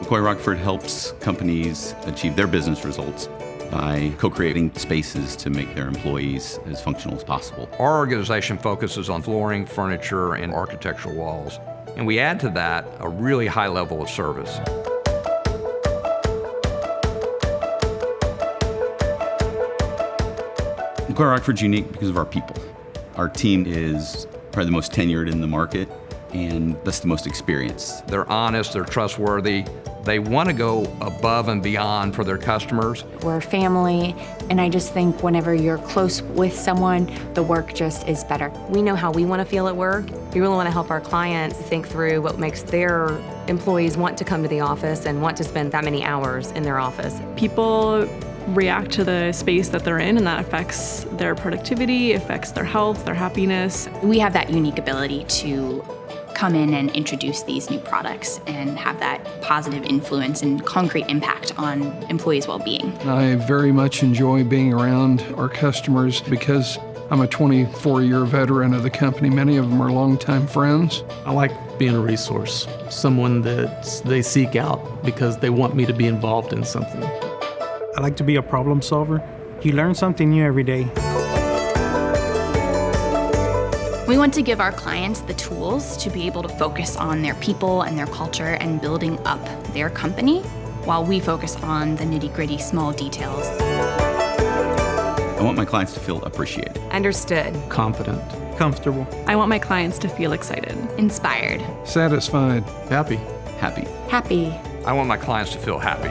McCoy Rockford helps companies achieve their business results by co-creating spaces to make their employees as functional as possible. Our organization focuses on flooring, furniture, and architectural walls. And we add to that a really high level of service. McCoy Rockford's unique because of our people. Our team is probably the most tenured in the market, and that's the most experienced. They're honest, they're trustworthy. They want to go above and beyond for their customers. We're family, and I just think whenever you're close with someone, the work just is better. We know how we want to feel at work. We really want to help our clients think through what makes their employees want to come to the office and want to spend that many hours in their office. People react to the space that they're in, and that affects their productivity, affects their health, their happiness. We have that unique ability to come in and introduce these new products and have that positive influence and concrete impact on employees' well-being. I very much enjoy being around our customers because I'm a 24-year veteran of the company. Many of them are longtime friends. I like being a resource, someone that they seek out because they want me to be involved in something. I like to be a problem solver. You learn something new every day. We want to give our clients the tools to be able to focus on their people and their culture and building up their company while we focus on the nitty-gritty small details. I want my clients to feel appreciated. Understood. Confident. Comfortable. I want my clients to feel excited. Inspired. Satisfied. Happy. Happy. Happy. I want my clients to feel happy.